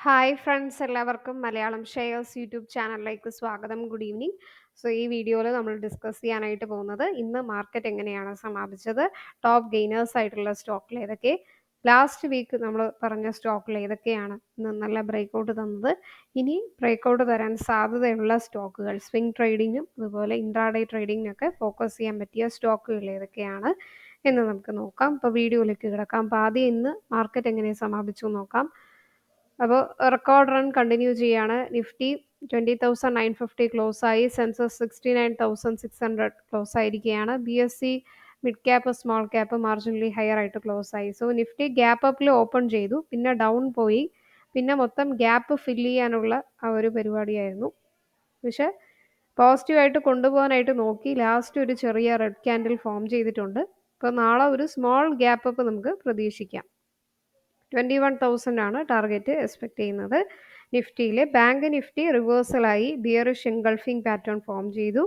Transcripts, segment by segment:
Hi friends, എല്ലാവർക്കും Malayalam shares YouTube ചാനലിലേക്ക് സ്വാഗതം. Good evening. സോ ഈ വീഡിയോയിൽ നമ്മൾ ഡിസ്കസ് ചെയ്യാനായിട്ട് പോകുന്നത് ഇന്ന് മാർക്കറ്റ് എങ്ങനെയാണ് സമാപിച്ചത്, ടോപ്പ് ഗെയിനേഴ്സ് ആയിട്ടുള്ള സ്റ്റോക്കിൽ ഏതൊക്കെ, ലാസ്റ്റ് വീക്ക് നമ്മൾ പറഞ്ഞ സ്റ്റോക്കിൽ ഏതൊക്കെയാണ് ഇന്ന് നല്ല ബ്രേക്കൗട്ട് തന്നത്, ഇനി ബ്രേക്കൗട്ട് തരാൻ സാധ്യതയുള്ള സ്റ്റോക്കുകൾ, സ്വിംഗ് ട്രേഡിങ്ങും അതുപോലെ ഇൻട്രാഡേ ട്രേഡിങ്ങിനൊക്കെ ഫോക്കസ് ചെയ്യാൻ പറ്റിയ സ്റ്റോക്കുകൾ ഏതൊക്കെയാണ് എന്ന് നമുക്ക് നോക്കാം. ഇപ്പോൾ വീഡിയോയിലേക്ക് കിടക്കാം. അപ്പോൾ ആദ്യം ഇന്ന് മാർക്കറ്റ് എങ്ങനെ സമാപിച്ചു നോക്കാം. അപ്പോൾ റെക്കോർഡ് റൺ കണ്ടിന്യൂ ചെയ്യാണ്. നിഫ്റ്റി 20,950 ക്ലോസ് ആയി. സെൻസസ് 69,600 ക്ലോസ് ആയിരിക്കുകയാണ്. BSE mid cap small cap marginally higher ആയിട്ട് ക്ലോസ് ആയി. സോ നിഫ്റ്റി ഗ്യാപ്പ് അപ്പിൽ ഓപ്പൺ ചെയ്തു, പിന്നെ ഡൗൺ പോയി, പിന്നെ മൊത്തം ഗ്യാപ്പ് ഫില്ല് ചെയ്യാനുള്ള ആ ഒരു പരിപാടിയായിരുന്നു. പക്ഷെ പോസിറ്റീവായിട്ട് കൊണ്ടുപോകാനായിട്ട് നോക്കി. ലാസ്റ്റ് ഒരു ചെറിയ റെഡ് ക്യാൻഡിൽ ഫോം ചെയ്തിട്ടുണ്ട്. അപ്പോൾ നാളെ ഒരു സ്മോൾ ഗ്യാപ്പ് അപ്പ് നമുക്ക് പ്രതീക്ഷിക്കാം. 21,000 ആണ് ടാർഗറ്റ് എക്സ്പെക്ട് ചെയ്യുന്നത്. നിഫ്റ്റിയിൽ ബാങ്ക് നിഫ്റ്റി റിവേഴ്സലായി, ബിയറിഷ് എൻഗൾഫിംഗ് പാറ്റേൺ ഫോം ചെയ്തു.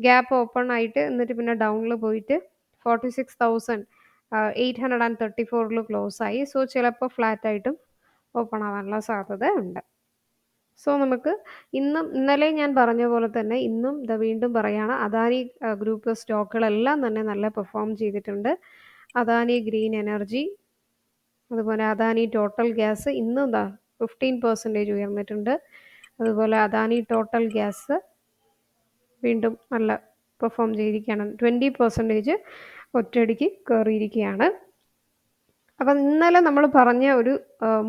ഗ്യാപ്പ് ഓപ്പൺ ആയിട്ട് എന്നിട്ട് പിന്നെ ഡൗണിൽ പോയിട്ട് 46,834 ക്ലോസ് ആയി. സോ ചിലപ്പോൾ ഫ്ലാറ്റ് ആയിട്ടും ഓപ്പൺ ആവാനുള്ള സാധ്യത ഉണ്ട്. സോ നമുക്ക് ഇന്നലെ ഞാൻ പറഞ്ഞ പോലെ തന്നെ ഇന്നും വീണ്ടും പറയുകയാണ്, അദാനി ഗ്രൂപ്പ് സ്റ്റോക്കുകളെല്ലാം തന്നെ നല്ല പെർഫോം ചെയ്തിട്ടുണ്ട്. അദാനി ഗ്രീൻ എനർജി, അതുപോലെ അദാനി ടോട്ടൽ ഗ്യാസ് ഇന്നും 15% ഉയർന്നിട്ടുണ്ട്. അതുപോലെ അദാനി ടോട്ടൽ ഗ്യാസ് വീണ്ടും നല്ല പെർഫോം ചെയ്തിരിക്കുകയാണ്. 20% ഒറ്റയടിക്ക് കയറിയിരിക്കുകയാണ്. അപ്പം ഇന്നലെ നമ്മൾ പറഞ്ഞ ഒരു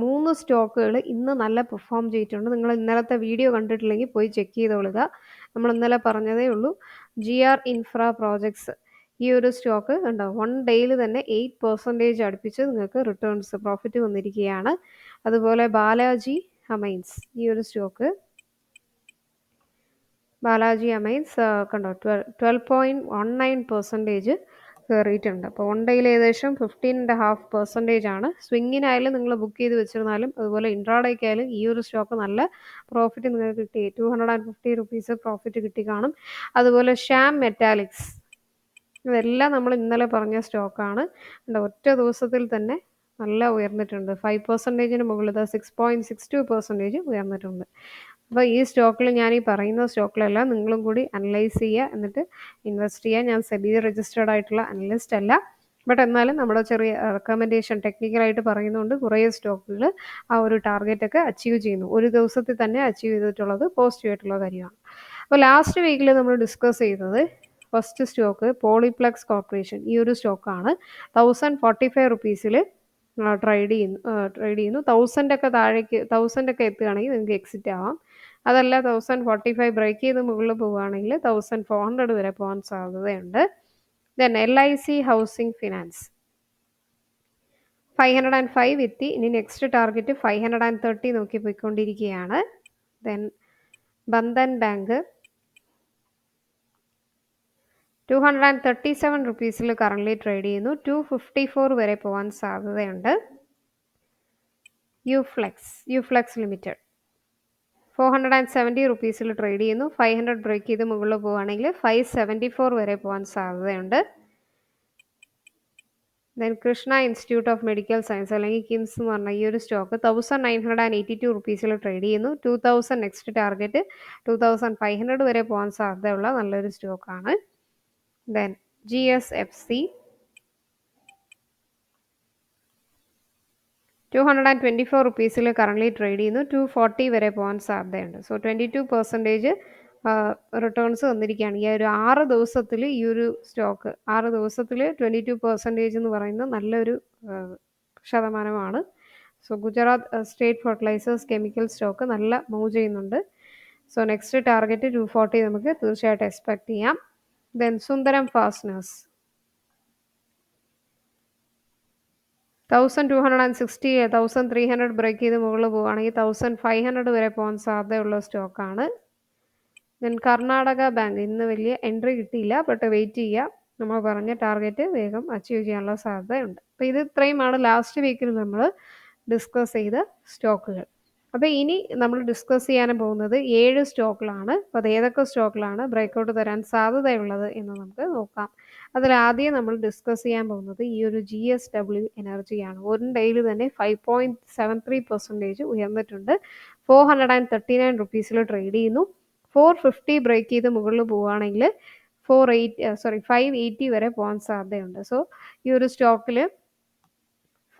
3 സ്റ്റോക്കുകൾ ഇന്ന് നല്ല പെർഫോം ചെയ്തിട്ടുണ്ട്. നിങ്ങൾ ഇന്നലത്തെ വീഡിയോ കണ്ടിട്ടില്ലെങ്കിൽ പോയി ചെക്ക് ചെയ്തോളുക. നമ്മൾ ഇന്നലെ പറഞ്ഞതേ ഉള്ളൂ. GR ഇൻഫ്ര പ്രോജക്ട്സ്, ഈ ഒരു സ്റ്റോക്ക് ഉണ്ടോ 1 ഡേയിൽ തന്നെ 8% അടുപ്പിച്ച് നിങ്ങൾക്ക് റിട്ടേൺസ് പ്രോഫിറ്റ് വന്നിരിക്കുകയാണ്. അതുപോലെ ബാലാജി അമൈൻസ്, ഈ ഒരു സ്റ്റോക്ക് ബാലാജി അമൈൻസ് കണ്ടോ 12.19% കയറിയിട്ടുണ്ട്. അപ്പോൾ 1 ഡേയിൽ ഏകദേശം 15.5% ആണ്. സ്വിങ്ങിനായാലും നിങ്ങൾ ബുക്ക് ചെയ്ത് വെച്ചിരുന്നാലും അതുപോലെ ഇൻട്രാഡേക്കായാലും ഈ ഒരു സ്റ്റോക്ക് നല്ല പ്രോഫിറ്റ് നിങ്ങൾക്ക് കിട്ടി. 250 റുപ്പീസ് പ്രോഫിറ്റ് കിട്ടി കാണും. അതുപോലെ ശ്യാം മെറ്റാലിക്സ്, ഇതെല്ലാം നമ്മൾ ഇന്നലെ പറഞ്ഞ സ്റ്റോക്കാണ്. ഒറ്റ ദിവസത്തിൽ തന്നെ നല്ല ഉയർന്നിട്ടുണ്ട്. 5%-ന് മുകളിൽ 6.62% ഉയർന്നിട്ടുണ്ട്. അപ്പോൾ ഈ സ്റ്റോക്കിൽ, ഞാൻ ഈ പറയുന്ന സ്റ്റോക്കിലെല്ലാം നിങ്ങളും കൂടി അനലൈസ് ചെയ്യുക, എന്നിട്ട് ഇൻവെസ്റ്റ് ചെയ്യുക. ഞാൻ സെബി രജിസ്റ്റേർഡ് ആയിട്ടുള്ള അനലിസ്റ്റ് അല്ല, ബട്ട് എന്നാലും നമ്മുടെ ചെറിയ റെക്കമെൻഡേഷൻ ടെക്നിക്കലായിട്ട് പറയുന്നതുകൊണ്ട് കുറേ സ്റ്റോക്കുകൾ ആ ഒരു ടാർഗറ്റൊക്കെ അച്ചീവ് ചെയ്യുന്നു. ഒരു ദിവസത്തിൽ തന്നെ അച്ചീവ് ചെയ്തിട്ടുള്ളത് പോസിറ്റീവ് ആയിട്ടുള്ള കാര്യമാണ്. അപ്പോൾ ലാസ്റ്റ് വീക്കിൽ നമ്മൾ ഡിസ്കസ് ചെയ്തത് ഫസ്റ്റ് സ്റ്റോക്ക് പോളിപ്ലക്സ് കോർപ്പറേഷൻ, ഈ ഒരു സ്റ്റോക്കാണ്. 1045 റുപ്പീസിൽ ട്രേഡ് ചെയ്യുന്നു. 1000 താഴേക്ക് 1000 എത്തുകയാണെങ്കിൽ നിങ്ങൾക്ക് എക്സിറ്റ് ആവാം. അതല്ല 1045 ബ്രേക്ക് ചെയ്ത് മുകളിൽ പോവുകയാണെങ്കിൽ 1400 വരെ പോകാൻ സാധ്യതയുണ്ട്. ദെൻ LIC ഹൗസിംഗ് ഫിനാൻസ് 505 എത്തി. ഇനി നെക്സ്റ്റ് ടാർഗറ്റ് 530 നോക്കി പോയിക്കൊണ്ടിരിക്കുകയാണ്. ദെൻ ബന്ധൻ ബാങ്ക് 237 റുപ്പീസിൽ കറൻ്റ്ലി ട്രേഡ് ചെയ്യുന്നു. 254 വരെ പോകാൻ സാധ്യതയുണ്ട്. യുഫ്ലെക്സ് ലിമിറ്റഡ് 470 റുപ്പീസിൽ ട്രേഡ് ചെയ്യുന്നു. 500 ബ്രേക്ക് ചെയ്ത് മുകളിൽ പോവുകയാണെങ്കിൽ 574 വരെ പോകാൻ സാധ്യതയുണ്ട്. Then Krishna institute of medical science അല്ലെങ്കിൽ കിംസ് എന്ന് പറഞ്ഞ ഈ ഒരു സ്റ്റോക്ക് 1982 റുപ്പീസിൽ ട്രേഡ് ചെയ്യുന്നു. 2000 നെക്സ്റ്റ് ടാർഗറ്റ്, 2500 വരെ പോകാൻ സാധ്യതയുള്ള നല്ലൊരു സ്റ്റോക്കാണ്. ദെൻ GSFC 224 റുപ്പീസിൽ കറൻ്റ്ലി ട്രേഡ് ചെയ്യുന്നു. 240 വരെ പോകാൻ സാധ്യതയുണ്ട്. സോ 22% റിട്ടേൺസ് വന്നിരിക്കുകയാണ്. ഈ ഒരു 6 ദിവസത്തിൽ ഈ ഒരു സ്റ്റോക്ക് 6 ദിവസത്തിൽ 22% എന്ന് പറയുന്നത് നല്ലൊരു ശതമാനമാണ്. So Gujarat State Fertilizers Chemical stock നല്ല മൂവ് ചെയ്യുന്നുണ്ട്. സോ നെക്സ്റ്റ് ടാർഗറ്റ് 240 നമുക്ക് തീർച്ചയായിട്ടും എക്സ്പെക്ട് ചെയ്യാം. ദെൻ സുന്ദരം ഫാസ്റ്റനേഴ്സ് 1260, 1300 ബ്രേക്ക് ചെയ്ത് മുകളിൽ പോവുകയാണെങ്കിൽ 1500 വരെ പോകാൻ സാധ്യതയുള്ള സ്റ്റോക്കാണ്. ദെൻ കർണാടക ബാങ്ക് ഇന്ന് വലിയ എൻട്രി കിട്ടിയില്ല, ബട്ട് വെയിറ്റ് ചെയ്യുക. നമ്മൾ പറഞ്ഞ ടാർഗറ്റ് വേഗം അച്ചീവ് ചെയ്യാനുള്ള സാധ്യതയുണ്ട്. അപ്പോൾ ഇത് ഇത്രയുമാണ് ലാസ്റ്റ് വീക്കിൽ നമ്മൾ ഡിസ്കസ് ചെയ്ത സ്റ്റോക്കുകൾ. അപ്പോൾ ഇനി നമ്മൾ ഡിസ്കസ് ചെയ്യാൻ പോകുന്നത് 7 സ്റ്റോക്കിലാണ്. അപ്പോൾ അത് ഏതൊക്കെ സ്റ്റോക്കിലാണ് ബ്രേക്കൗട്ട് തരാൻ സാധ്യതയുള്ളത് എന്ന് നമുക്ക് നോക്കാം. അതിലാദ്യം നമ്മൾ ഡിസ്കസ് ചെയ്യാൻ പോകുന്നത് ഈ ഒരു GSW എനർജിയാണ്. 1 ഡേയിൽ തന്നെ 5.73% ഉയർന്നിട്ടുണ്ട്. 439 റുപ്പീസിൽ ട്രേഡ് ചെയ്യുന്നു. 450 ബ്രേക്ക് ചെയ്ത് മുകളിൽ പോവുകയാണെങ്കിൽ 580 വരെ പോകാൻ സാധ്യതയുണ്ട്. സോ ഈ ഒരു സ്റ്റോക്കിൽ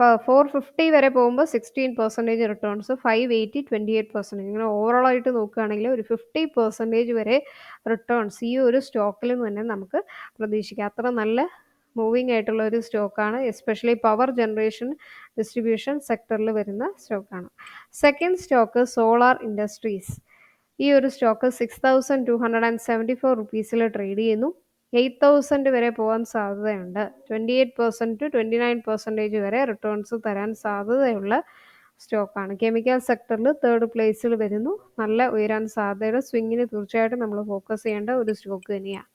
450 വരെ പോകുമ്പോൾ 16% റിട്ടേൺസ്, 580 28%. ഇങ്ങനെ ഓവറോൾ ആയിട്ട് നോക്കുകയാണെങ്കിൽ ഒരു 50% വരെ റിട്ടേൺസ് ഈ ഒരു സ്റ്റോക്കിൽ നിന്ന് തന്നെ നമുക്ക് പ്രതീക്ഷിക്കാം. അത്ര നല്ല മൂവിങ് ആയിട്ടുള്ള ഒരു സ്റ്റോക്കാണ്. എസ്പെഷ്യലി പവർ ജനറേഷൻ ഡിസ്ട്രിബ്യൂഷൻ സെക്ടറിൽ വരുന്ന സ്റ്റോക്കാണ്. Second stock solar industries. ഈ ഒരു സ്റ്റോക്ക് 6274 റുപ്പീസിൽ ട്രേഡ് ചെയ്യുന്നു. 8000 വരെ പോകാൻ സാധ്യതയുണ്ട്. 28% to 29% വരെ റിട്ടേൺസ് തരാൻ സാധ്യതയുള്ള സ്റ്റോക്കാണ്. കെമിക്കൽ സെക്ടറിൽ 3rd പ്ലേസിൽ വരുന്നു. നല്ല ഉയരാൻ സാധ്യതയുടെ സ്വിങ്ങിന് തീർച്ചയായിട്ടും നമ്മൾ ഫോക്കസ് ചെയ്യേണ്ട ഒരു സ്റ്റോക്ക് തന്നെയാണ്.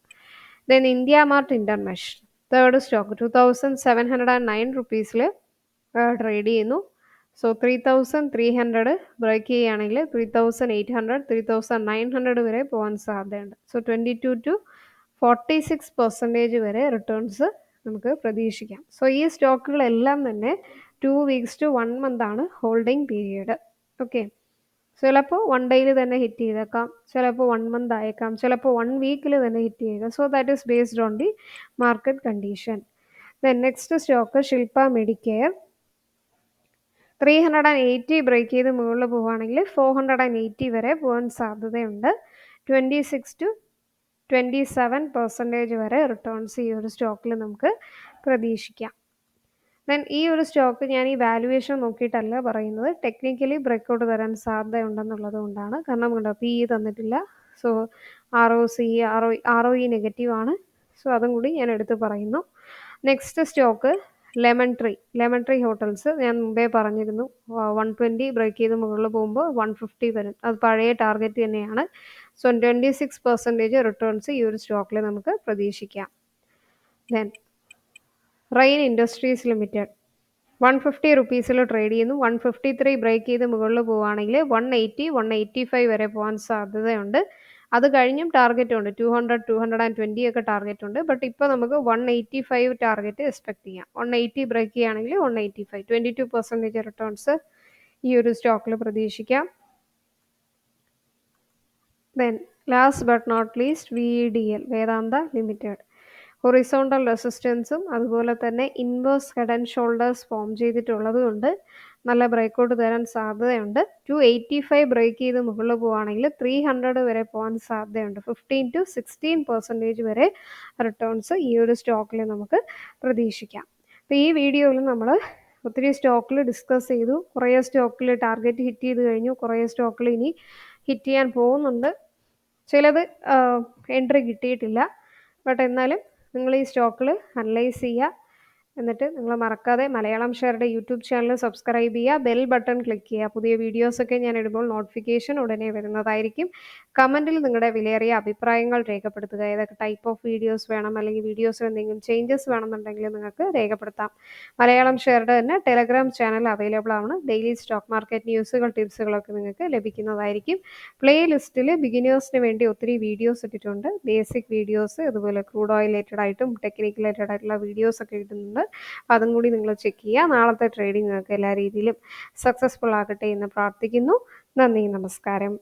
Then India Mart Intermesh, 3rd stock 2709 റുപ്പീസിൽ ട്രേഡ് ചെയ്യുന്നു. സോ 3300 ബ്രേക്ക് ചെയ്യുകയാണെങ്കിൽ 3800 3900 വരെ പോകാൻ സാധ്യതയുണ്ട്. സോ 22 to 46% വരെ റിട്ടേൺസ് നമുക്ക് പ്രതീക്ഷിക്കാം. സോ ഈ സ്റ്റോക്കുകളെല്ലാം തന്നെ 2 weeks to 1 month ആണ് ഹോൾഡിംഗ് പീരീഡ്. ഓക്കെ, ചിലപ്പോൾ 1 ഡേയിൽ തന്നെ ഹിറ്റ് ചെയ്തേക്കാം, ചിലപ്പോൾ 1 month ആയേക്കാം, ചിലപ്പോൾ 1 വീക്കിൽ തന്നെ ഹിറ്റ് ചെയ്തേക്കാം. So that is based on the market condition. Then next stock Shilpa Medicare. 380 break ചെയ്ത് മുകളിൽ പോവുകയാണെങ്കിൽ 480 വരെ പോകാൻ സാധ്യതയുണ്ട്. 26 to 27% വരെ റിട്ടേൺസ് ഈ ഒരു സ്റ്റോക്കിൽ നമുക്ക് പ്രതീക്ഷിക്കാം. ദെൻ ഈ ഒരു സ്റ്റോക്ക് ഞാൻ ഈ വാല്യുവേഷൻ നോക്കിയിട്ടല്ല പറയുന്നത്, ടെക്നിക്കലി ബ്രേക്കൗട്ട് തരാൻ സാധ്യതയുണ്ടെന്നുള്ളത് കൊണ്ടാണ്. കാരണം കണ്ടോ, PE തന്നിട്ടില്ല. സോ ROE നെഗറ്റീവ് ആണ്. സോ അതും കൂടി ഞാൻ എടുത്ത് പറയുന്നു. Next stock lemon tree hotels. ഞാൻ മുമ്പേ പറഞ്ഞിരുന്നു 120 ബ്രേക്ക് ചെയ്ത് മുകളിൽ പോകുമ്പോൾ 150 വരും. അത് പഴയ ടാർഗറ്റ് തന്നെയാണ്. സോ 26% റിട്ടേൺസ് ഈ ഒരു സ്റ്റോക്കിൽ നമുക്ക് പ്രതീക്ഷിക്കാം. ദെൻ റെയിൻ ഇൻഡസ്ട്രീസ് ലിമിറ്റഡ് 150 റുപ്പീസിൽ ട്രേഡ് ചെയ്യുന്നു. 153 ബ്രേക്ക് ചെയ്ത് മുകളിൽ പോവുകയാണെങ്കിൽ 180 185 വരെ പോകാൻ സാധ്യതയുണ്ട്. അത് കഴിഞ്ഞും ടാർഗറ്റ് ഉണ്ട്, 200 220 ഒക്കെ ടാർഗറ്റ് ഉണ്ട്. ബട്ട് ഇപ്പോൾ നമുക്ക് 185 ടാർഗറ്റ് എക്സ്പെക്ട് ചെയ്യാം. 180 ബ്രേക്ക് ചെയ്യുകയാണെങ്കിൽ 185, 22% റിട്ടേൺസ് ഈ ഒരു സ്റ്റോക്കിൽ പ്രതീക്ഷിക്കാം. Then last but not least VEDL Vedanta Limited. Horizontal റെസിസ്റ്റൻസും അതുപോലെ തന്നെ inverse head and shoulders form ചെയ്തിട്ടുള്ളത് കൊണ്ട് നല്ല ബ്രേക്കൗട്ട് തരാൻ സാധ്യതയുണ്ട്. 285 ബ്രേക്ക് ചെയ്ത് മുകളിൽ പോവുകയാണെങ്കിൽ 300 വരെ പോകാൻ സാധ്യതയുണ്ട്. 15 to 16% വരെ റിട്ടേൺസ് ഈ ഒരു സ്റ്റോക്കിൽ നമുക്ക് പ്രതീക്ഷിക്കാം. അപ്പോൾ ഈ വീഡിയോയിൽ നമ്മൾ ഒത്തിരി സ്റ്റോക്കിൽ ഡിസ്കസ് ചെയ്തു. കുറേ സ്റ്റോക്കിൽ ടാർഗറ്റ് ഹിറ്റ് ചെയ്ത് കഴിഞ്ഞു, കുറേ സ്റ്റോക്കിൽ ഇനി ഹിറ്റ് ചെയ്യാൻ പോകുന്നുണ്ട്. ചിലത് എൻട്രി കിട്ടിയിട്ടില്ല. ബട്ട് എന്നാലും നിങ്ങൾ ഈ സ്റ്റോക്കിൽ അനലൈസ് ചെയ്യുക. എന്നിട്ട് നിങ്ങൾ മറക്കാതെ മലയാളം ഷെയറുടെ യൂട്യൂബ് ചാനൽ സബ്സ്ക്രൈബ് ചെയ്യുക, ബെൽ ബട്ടൺ ക്ലിക്ക് ചെയ്യുക. പുതിയ വീഡിയോസൊക്കെ ഞാൻ ഇടുമ്പോൾ നോട്ടിഫിക്കേഷൻ ഉടനെ വരുന്നതായിരിക്കും. കമൻറ്റിൽ നിങ്ങളുടെ വിലയേറിയ അഭിപ്രായങ്ങൾ രേഖപ്പെടുത്തുക. ഏതൊക്കെ ടൈപ്പ് ഓഫ് വീഡിയോസ് വേണം, അല്ലെങ്കിൽ വീഡിയോസിൽ എന്തെങ്കിലും ചേഞ്ചസ് വേണമെന്നുണ്ടെങ്കിൽ നിങ്ങൾക്ക് രേഖപ്പെടുത്താം. മലയാളം ഷെയറുടെ തന്നെ ടെലഗ്രാം ചാനൽ അവൈലബിൾ ആണ്. ഡെയിലി സ്റ്റോക്ക് മാർക്കറ്റ് ന്യൂസുകൾ, ടിപ്സുകളൊക്കെ നിങ്ങൾക്ക് ലഭിക്കുന്നതായിരിക്കും. പ്ലേ ലിസ്റ്റിൽ ബിഗിനേഴ്സിന് വേണ്ടി ഒത്തിരി വീഡിയോസ് ഇട്ടിട്ടുണ്ട്. ബേസിക് വീഡിയോസ്, അതുപോലെ ക്രൂഡ് ഓയിൽ റിലേറ്റഡ് ആയിട്ടും ടെക്നിക്കൽ റിലേറ്റഡ് ആയിട്ടുള്ള വീഡിയോസൊക്കെ ഇടുന്നുണ്ട്. അപ്പോൾ അതും കൂടി നിങ്ങൾ ചെക്ക് ചെയ്യുക. നാളത്തെ ട്രേഡിംഗ് ഒക്കെ എല്ലാ രീതിയിലും സക്സസ്ഫുൾ ആകട്ടെ എന്ന് പ്രാർത്ഥിക്കുന്നു. നന്ദി, നമസ്കാരം.